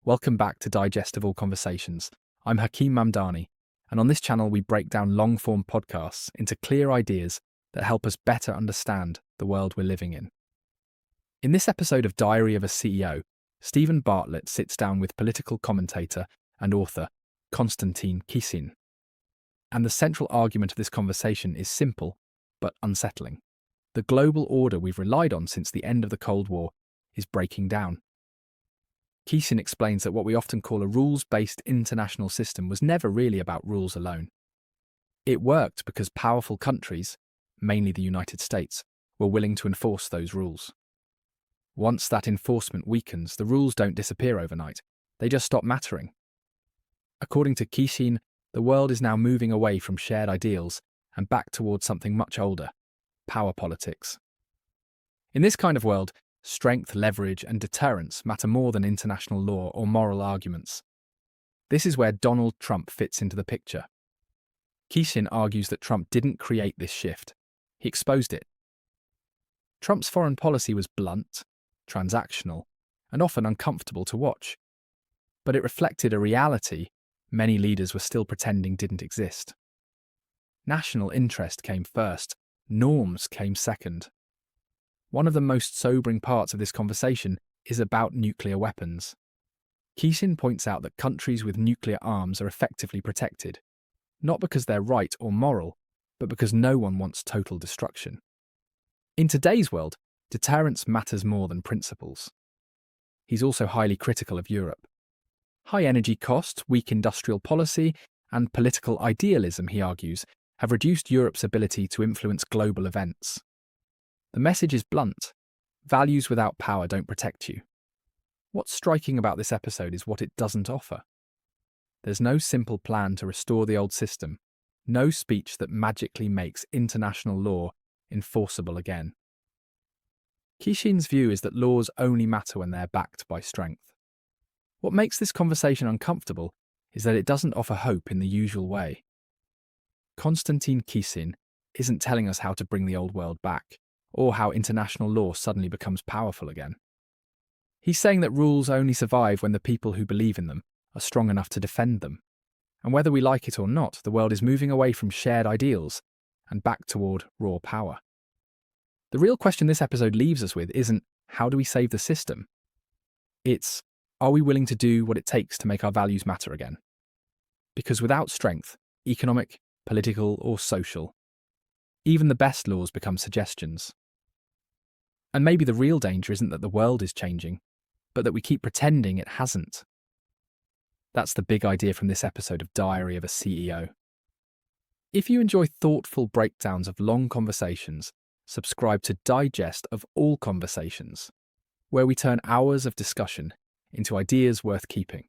Welcome back to Digest of All Conversations. I'm Hakeem Mamdani, and on this channel we break down long-form podcasts into clear ideas that help us better understand the world we're living in. In this episode of Diary of a CEO, Stephen Bartlett sits down with political commentator and author Konstantin Kisin. And the central argument of this conversation is simple but unsettling. The global order we've relied on since the end of the Cold War is breaking down. Kisin explains that what we often call a rules-based international system was never really about rules alone. It worked because powerful countries, mainly the United States, were willing to enforce those rules. Once that enforcement weakens, the rules don't disappear overnight. They just stop mattering. According to Kisin, the world is now moving away from shared ideals and back towards something much older: power politics. In this kind of world, strength, leverage, and deterrence matter more than international law or moral arguments. This is where Donald Trump fits into the picture. Kisin argues that Trump didn't create this shift. He exposed it. Trump's foreign policy was blunt, transactional, and often uncomfortable to watch. But it reflected a reality many leaders were still pretending didn't exist. National interest came first, norms came second. One of the most sobering parts of this conversation is about nuclear weapons. Kisin points out that countries with nuclear arms are effectively protected, not because they're right or moral, but because no one wants total destruction. In today's world, deterrence matters more than principles. He's also highly critical of Europe. High energy costs, weak industrial policy, and political idealism, he argues, have reduced Europe's ability to influence global events. The message is blunt: values without power don't protect you. What's striking about this episode is what it doesn't offer. There's no simple plan to restore the old system, no speech that magically makes international law enforceable again. Kisin's view is that laws only matter when they're backed by strength. What makes this conversation uncomfortable is that it doesn't offer hope in the usual way. Konstantin Kisin isn't telling us how to bring the old world back, or how international law suddenly becomes powerful again. He's saying that rules only survive when the people who believe in them are strong enough to defend them. And whether we like it or not, the world is moving away from shared ideals and back toward raw power. The real question this episode leaves us with isn't, how do we save the system? It's, are we willing to do what it takes to make our values matter again? Because without strength, economic, political, or social, even the best laws become suggestions. And maybe the real danger isn't that the world is changing, but that we keep pretending it hasn't. That's the big idea from this episode of Diary of a CEO. If you enjoy thoughtful breakdowns of long conversations, subscribe to Digest of All Conversations, where we turn hours of discussion into ideas worth keeping.